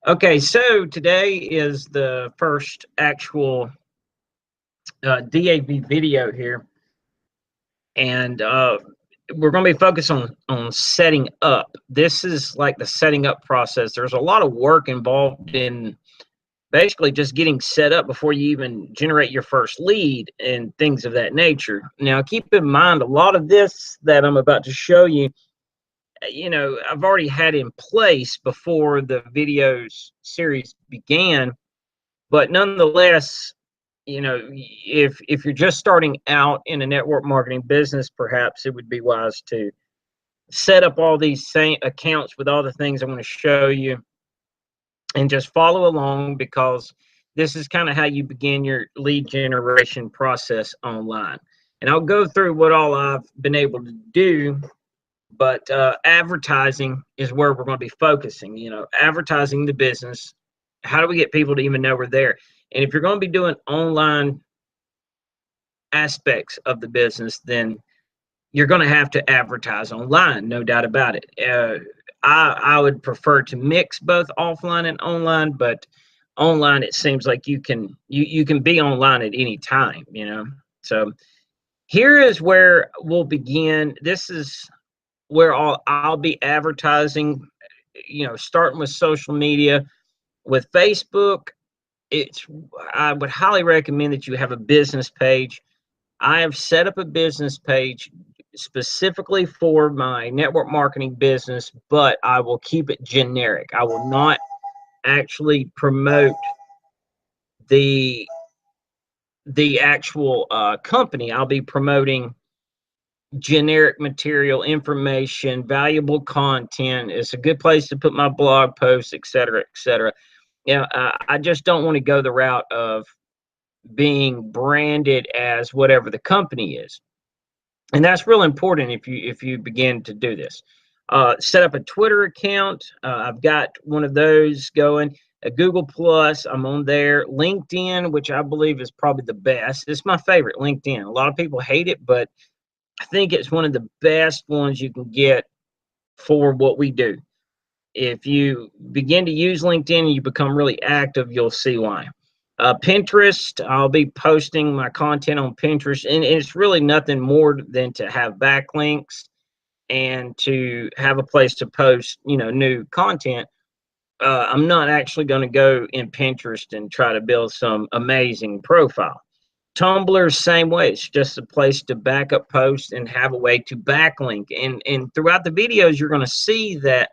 Okay, so today is the first actual DAV video here, and we're going to be focused on setting up. This is like the setting up process. There's a lot of work involved in basically just getting set up before you even generate your first lead and things of that nature. Now, keep in mind, a lot of this that I'm about to show you, I've already had in place before the videos series began, but nonetheless, if you're just starting out in a network marketing business, perhaps it would be wise to set up all these same accounts with all the things I'm going to show you and just follow along, because this is kind of how you begin your lead generation process online. And I'll go through what all I've been able to do, but advertising is where we're going to be focusing, advertising the business. How do we get people to even know we're there? And if you're going to be doing online aspects of the business, then you're going to have to advertise online, no doubt about it. I would prefer to mix both offline and online, but online, it seems like you can be online at any time, So here is where we'll begin. This is where I'll be advertising, starting with social media. With Facebook, I would highly recommend that you have a business page. I have set up a business page specifically for my network marketing business, but I will keep it generic. I will not actually promote the actual company. I'll be promoting generic material, information, valuable content. It's a good place to put my blog posts, etc., etc. I just don't want to go the route of being branded as whatever the company is, and that's real important if you begin to do this. Set up a Twitter account. I've got one of those going. A Google Plus, I'm on there. LinkedIn, which I believe is probably the best. It's my favorite, LinkedIn. A lot of people hate it, but I think it's one of the best ones you can get for what we do. If you begin to use LinkedIn and you become really active, you'll see why. Pinterest, I'll be posting my content on Pinterest, and it's really nothing more than to have backlinks and to have a place to post, new content. I'm not actually going to go in Pinterest and try to build some amazing profile. Tumblr, same way. It's just a place to back up posts and have a way to backlink. And throughout the videos, you're going to see that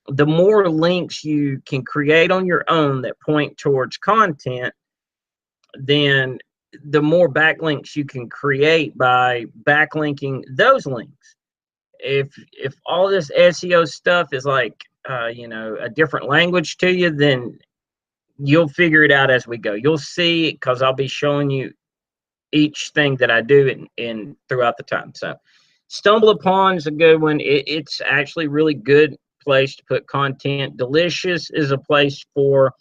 the more links you can create on your own that point towards content, then the more backlinks you can create by backlinking those links. If all this SEO stuff is like a different language to you, then you'll figure it out as we go. You'll see, because I'll be showing you each thing that I do in throughout the time. So Stumble Upon is a good one. It's actually really good place to put content. Delicious is a place for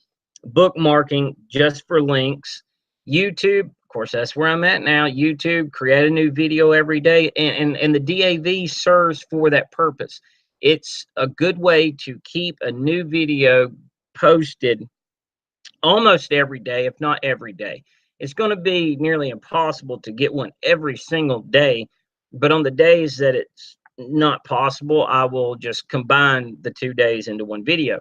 bookmarking, just for links. YouTube, of course, that's where I'm at now. YouTube, create a new video every day, and the DAV serves for that purpose. It's a good way to keep a new video posted almost every day, if not every day. It's going to be nearly impossible to get one every single day, but on the days that it's not possible, I will just combine the 2 days into one video.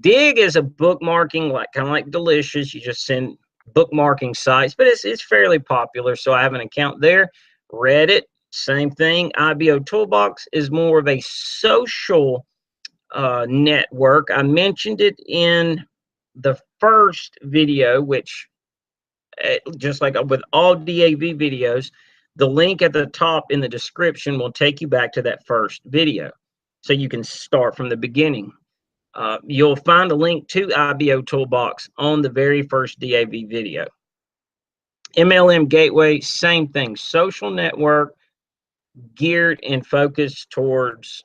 Dig is a bookmarking, kind of like Delicious. You just send bookmarking sites, but it's fairly popular, so I have an account there. Reddit, same thing. IBO Toolbox is more of a social network. I mentioned it in the first video, which just like with all DAV videos, the link at the top in the description will take you back to that first video, so you can start from the beginning. You'll find a link to IBO Toolbox on the very first DAV video. MLM Gateway, same thing. Social network geared and focused towards,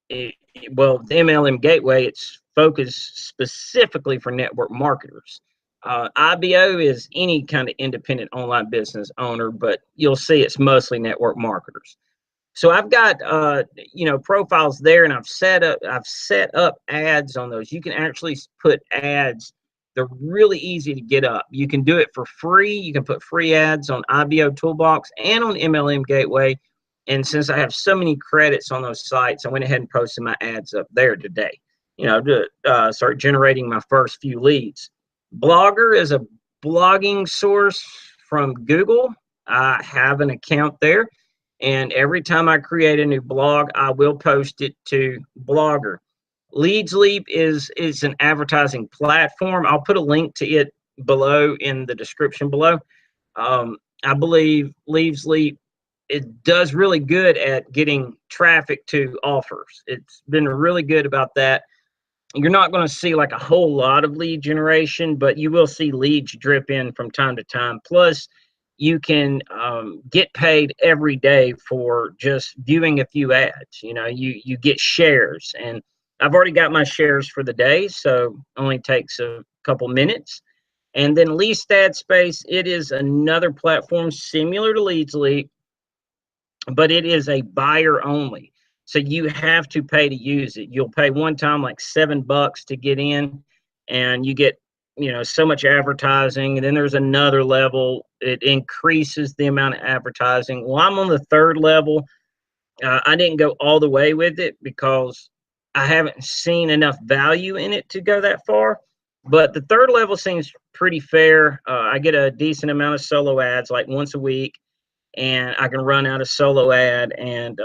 the MLM Gateway, it's focused specifically for network marketers. IBO is any kind of independent online business owner, but you'll see it's mostly network marketers. So I've got profiles there, and I've set up ads on those. You can actually put ads. They're really easy to get up. You can do it for free. You can put free ads on IBO Toolbox and on MLM Gateway. And since I have so many credits on those sites, I went ahead and posted my ads up there today, to start generating my first few leads. Blogger is a blogging source from Google. I have an account there, and every time I create a new blog, I will post it to Blogger. Leads Leap is an advertising platform. I'll put a link to it below in the description below. I believe Leads Leap, it does really good at getting traffic to offers. It's been really good about that. You're not going to see like a whole lot of lead generation, but you will see leads drip in from time to time. Plus, you can get paid every day for just viewing a few ads. You get shares, and I've already got my shares for the day, so only takes a couple minutes. And then Least Ad Space, it is another platform similar to Leads Leap, but it is a buyer only. So you have to pay to use it. You'll pay one time like $7 to get in, and you get so much advertising. And then there's another level. It increases the amount of advertising. Well, I'm on the third level. I didn't go all the way with it because I haven't seen enough value in it to go that far. But the third level seems pretty fair. I get a decent amount of solo ads like once a week, and I can run out a solo ad. And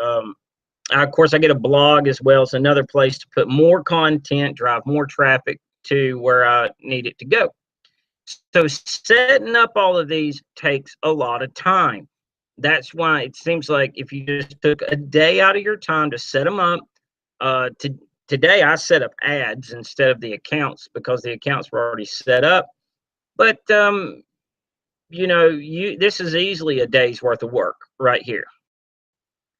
of course, I get a blog as well. It's another place to put more content, drive more traffic to where I need it to go. So setting up all of these takes a lot of time. That's why it seems like if you just took a day out of your time to set them up, today I set up ads instead of the accounts because the accounts were already set up. But this is easily a day's worth of work right here.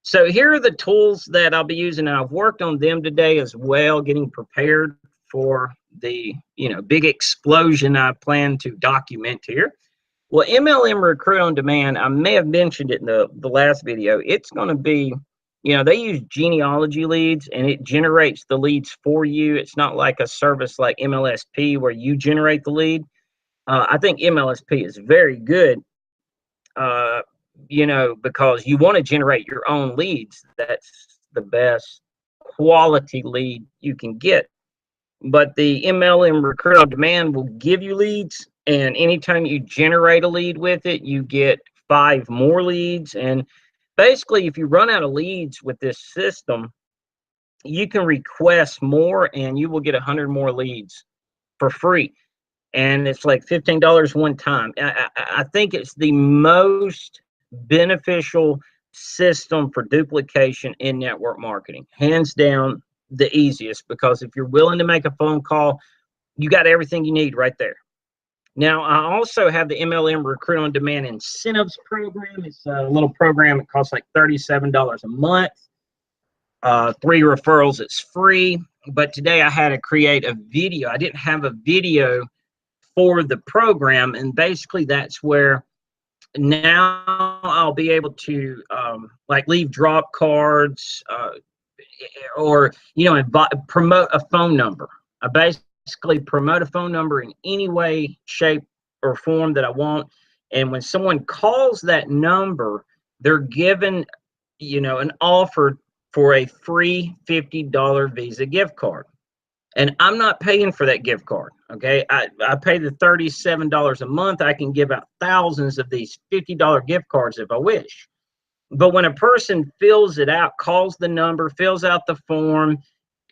So here are the tools that I'll be using, and I've worked on them today as well, getting prepared for the big explosion I plan to document here. Well, MLM Recruit on Demand, I may have mentioned it in the last video. It's going to be, they use genealogy leads, and it generates the leads for you. It's not like a service like MLSP where you generate the lead. I think MLSP is very good, because you want to generate your own leads. That's the best quality lead you can get. But the MLM Recruit on Demand will give you leads, and anytime you generate a lead with it, you get 5 more leads. And basically, if you run out of leads with this system, you can request more, and you will get 100 more leads for free. And it's like $15 one time. I think it's the most beneficial system for duplication in network marketing. Hands down, the easiest, because if you're willing to make a phone call, you got everything you need right there. Now, I also have the MLM Recruit on Demand Incentives program. It's a little program. It costs like $37 a month. 3 referrals, it's free. But today I had to create a video. I didn't have a video for the program, and basically that's where now I'll be able to leave drop cards or promote a phone number. I basically promote a phone number in any way, shape, or form that I want, and when someone calls that number, they're given an offer for a free $50 Visa gift card. And I'm not paying for that gift card, okay? I pay the $37 a month. I can give out thousands of these $50 gift cards if I wish. But when a person fills it out, calls the number, fills out the form,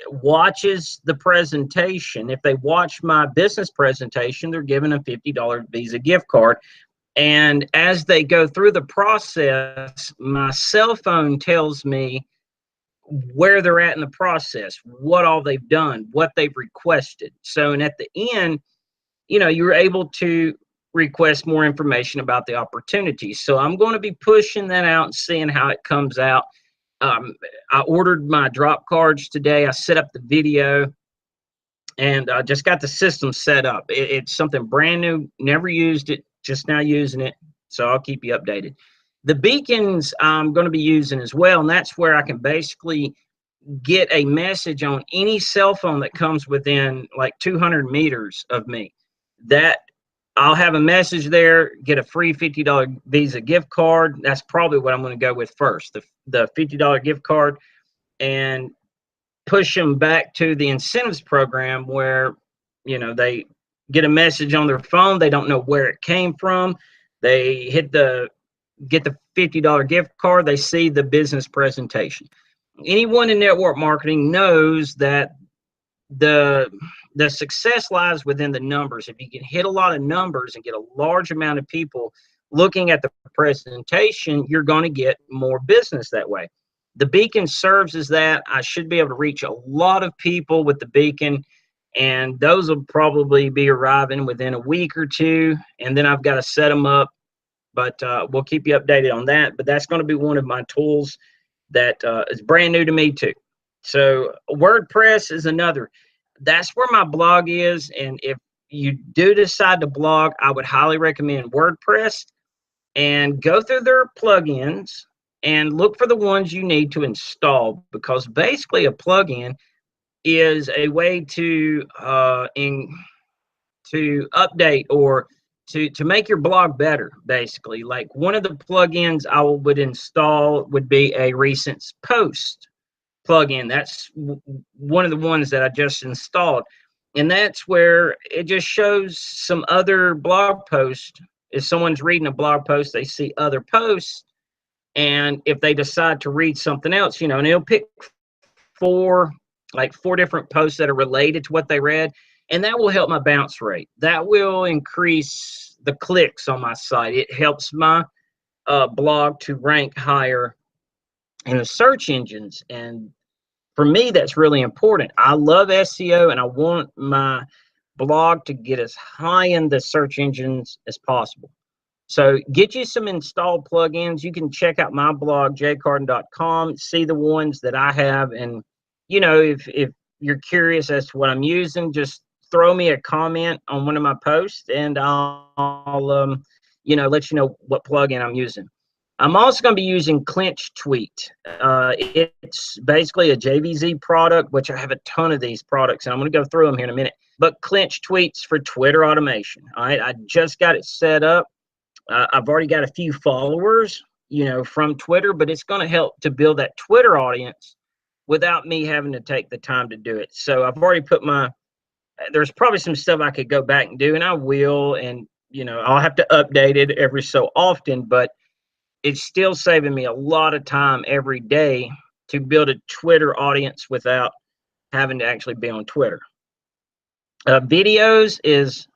watches the presentation, if they watch my business presentation, they're given a $50 Visa gift card. And as they go through the process, my cell phone tells me where they're at in the process, what all they've done, what they've requested. So, and at the end, you're able to request more information about the opportunity. So I'm going to be pushing that out and seeing how it comes out. I ordered my drop cards today. I set up the video. and just got the system set up. It's something brand new, never used it, just now using it. So I'll keep you updated. The beacons I'm going to be using as well, and that's where I can basically get a message on any cell phone that comes within like 200 meters of me. That I'll have a message there, get a free $50 Visa gift card. That's probably what I'm going to go with first, the $50 gift card, and push them back to the incentives program where, they get a message on their phone. They don't know where it came from. They get the $50 gift card. They see the business presentation. Anyone in network marketing knows that the the success lies within the numbers. If you can hit a lot of numbers and get a large amount of people looking at the presentation, you're going to get more business that way. The beacon serves as that. I should be able to reach a lot of people with the beacon, and those will probably be arriving within a week or two, and then I've got to set them up, but we'll keep you updated on that. But that's going to be one of my tools that is brand new to me too. So WordPress is another. That's where my blog is, and if you do decide to blog, I would highly recommend WordPress, and go through their plugins and look for the ones you need to install, because basically a plugin is a way to update or to make your blog better. Basically, like one of the plugins I would install would be a recent post plugin. That's one of the ones that I just installed, and that's where it just shows some other blog posts. If someone's reading a blog post, they see other posts, and if they decide to read something else, and it'll pick four different posts that are related to what they read, and that will help my bounce rate. That will increase the clicks on my site. It helps my blog to rank higher in the search engines, and for me, that's really important. I love SEO, and I want my blog to get as high in the search engines as possible. So get you some installed plugins. You can check out my blog, jcarden.com, see the ones that I have. And, if you're curious as to what I'm using, just throw me a comment on one of my posts, and I'll let you know what plugin I'm using. I'm also going to be using Clinch Tweet. It's basically a JVZ product, which I have a ton of these products, and I'm going to go through them here in a minute. But Clinch Tweets for Twitter automation. All right, I just got it set up. I've already got a few followers, from Twitter, but it's going to help to build that Twitter audience without me having to take the time to do it. So I've already put there's probably some stuff I could go back and do, and I will, and, I'll have to update it every so often, but it's still saving me a lot of time every day to build a Twitter audience without having to actually be on Twitter. Videos is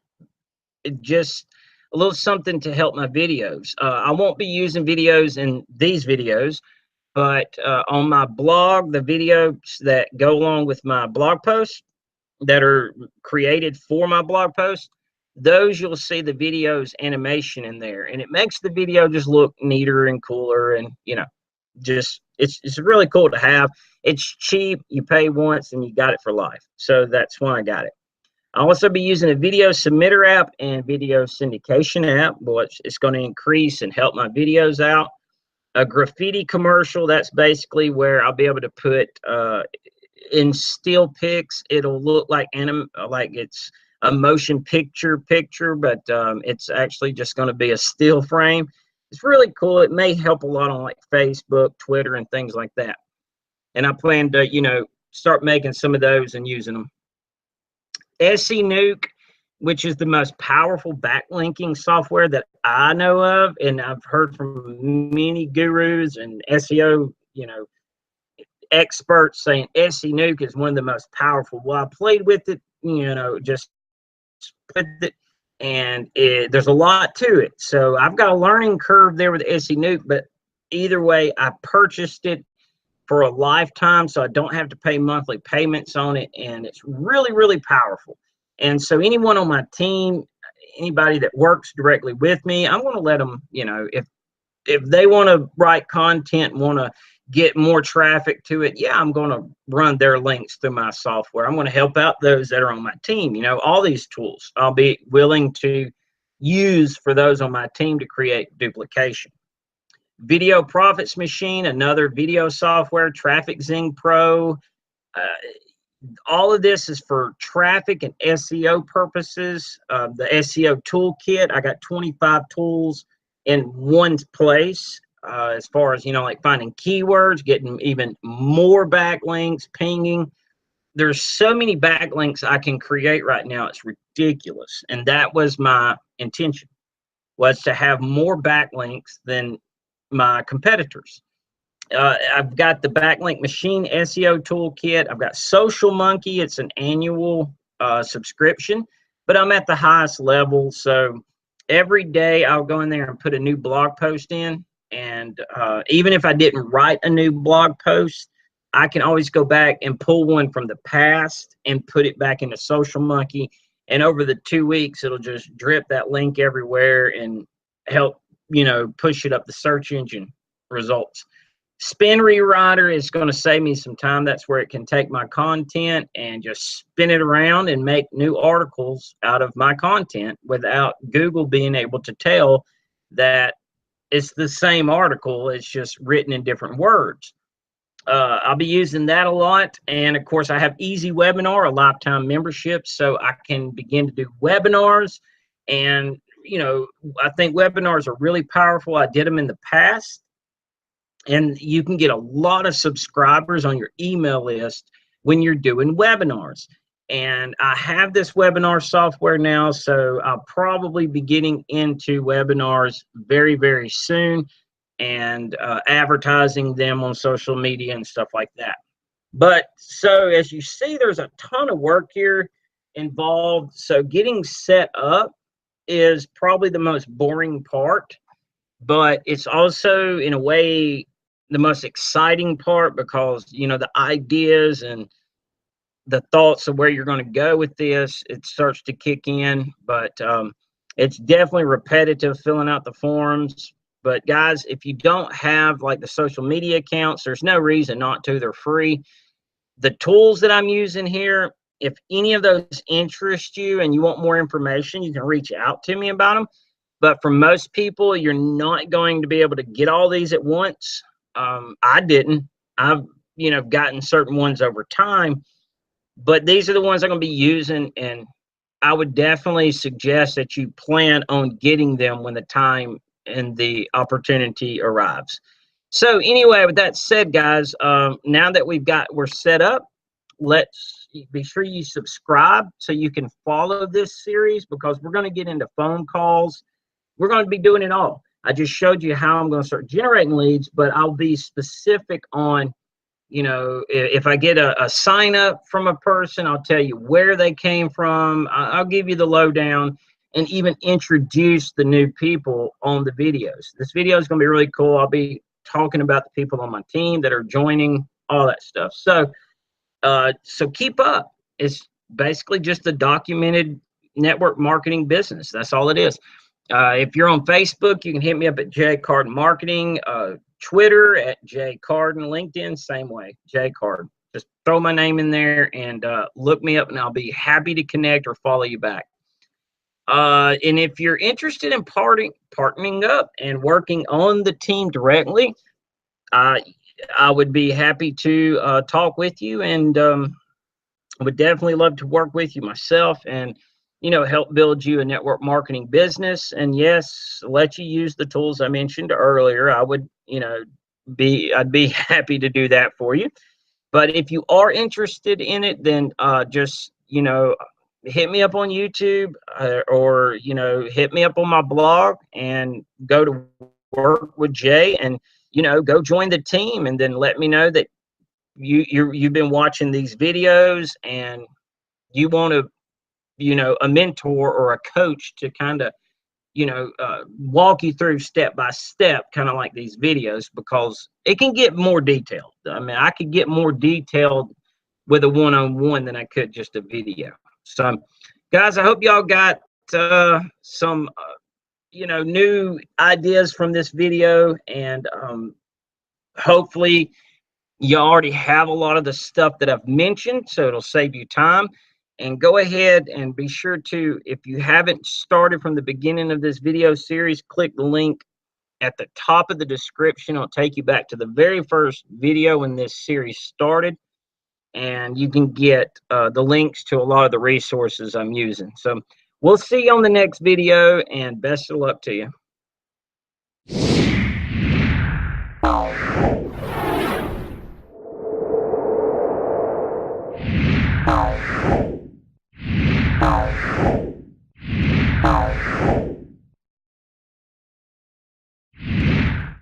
just a little something to help my videos. I won't be using videos in these videos, but on my blog, the videos that go along with my blog posts that are created for my blog posts, those you'll see the videos animation in there, and it makes the video just look neater and cooler, and just it's really cool to have. It's cheap. You pay once and you got it for life. So that's why I got it. I'll also be using a video submitter app and video syndication app, which is going to increase and help my videos out. A graffiti commercial, that's basically where I'll be able to put in still pics. It'll look like it's a motion picture, but it's actually just going to be a still frame. It's really cool. It may help a lot on like Facebook, Twitter, and things like that. And I plan to, start making some of those and using them. SE Nuke, which is the most powerful backlinking software that I know of, and I've heard from many gurus and SEO, experts saying SE Nuke is one of the most powerful. Well, I played with it, just with it, and there's a lot to it. So I've got a learning curve there with SE Nuke, but either way, I purchased it for a lifetime, so I don't have to pay monthly payments on it, and it's really, really powerful. And so anyone on my team, anybody that works directly with me, I'm going to let them, if they want to write content, want to get more traffic to it, yeah, I'm going to run their links through my software. I'm going to help out those that are on my team. You know, all these tools I'll be willing to use for those on my team to create duplication. Video Profits Machine, another video software, Traffic Zing Pro. All of this is for traffic and SEO purposes. The SEO toolkit, I got 25 tools in one place. As far as, you know, like finding keywords, getting even more backlinks, pinging. There's so many backlinks I can create right now. It's ridiculous. And that was my intention, was to have more backlinks than my competitors. I've got the Backlink Machine SEO Toolkit. I've got Social Monkey. It's an annual subscription, but I'm at the highest level. So every day I'll go in there and put a new blog post in. And even if I didn't write a new blog post, I can always go back and pull one from the past and put it back into Social Monkey. And over the 2 weeks, it'll just drip that link everywhere and help, you know, push it up the search engine results. Spin Rewriter is going to save me some time. That's where it can take my content and just spin it around and make new articles out of my content without Google being able to tell that it's the same article. It's just written in different words. I'll be using that a lot. And of course, I have Easy Webinar, a lifetime membership, so I can begin to do webinars. And, you know, I think webinars are really powerful. I did them in the past. And you can get a lot of subscribers on your email list when you're doing webinars. And I have this webinar software now, so I'll probably be getting into webinars very, very soon and advertising them on social media and stuff like that. But so as you see, there's a ton of work here involved. So getting set up is probably the most boring part, but it's also in a way the most exciting part, because, you know, the ideas and the thoughts of where you're going to go with this, it starts to kick in. But it's definitely repetitive filling out the forms. But guys, if you don't have like the social media accounts, there's no reason not to. They're free. The tools that I'm using here, if any of those interest you and you want more information, you can reach out to me about them. But for most people, you're not going to be able to get all these at once. I didn't. I've, you know, gotten certain ones over time, but these are the ones I'm going to be using, and I would definitely suggest that you plan on getting them when the time and the opportunity arrives. So anyway, with that said, guys, now that we're set up, let's be sure you subscribe so you can follow this series, because we're going to get into phone calls. We're going to be doing it all. I just showed you how I'm going to start generating leads, but I'll be specific on, you know, if I get a sign up from a person, I'll tell you where they came from. I'll give you the lowdown and even introduce the new people on the videos. This video is going to be really cool. I'll be talking about the people on my team that are joining, all that stuff. So, so keep up. It's basically just a documented network marketing business. That's all it is. If you're on Facebook, you can hit me up at J Carden Marketing, Twitter at J Carden, LinkedIn, same way, J Carden. Just throw my name in there and look me up, and I'll be happy to connect or follow you back. And if you're interested in partnering up and working on the team directly, I would be happy to talk with you, and would definitely love to work with you myself, and, you know, help build you a network marketing business. And yes, let you use the tools I mentioned earlier. I would, you know, I'd be happy to do that for you. But if you are interested in it, then just, you know, hit me up on YouTube, or, you know, hit me up on my blog and go to Work with Jay, and, you know, go join the team, and then let me know that you've been watching these videos and you want to, you know, a mentor or a coach to kind of, you know, walk you through step by step, kind of like these videos, because it can get more detailed. I mean, I could get more detailed with a one-on-one than I could just a video. So, guys, I hope y'all got some, you know, new ideas from this video, and hopefully You already have a lot of the stuff that I've mentioned, so it'll save you time. And go ahead and be sure to, if you haven't started from the beginning of this video series, click the link at the top of the description. It'll take you back to the very first video when this series started, and you can get the links to a lot of the resources I'm using. So we'll see you on the next video, and best of luck to you.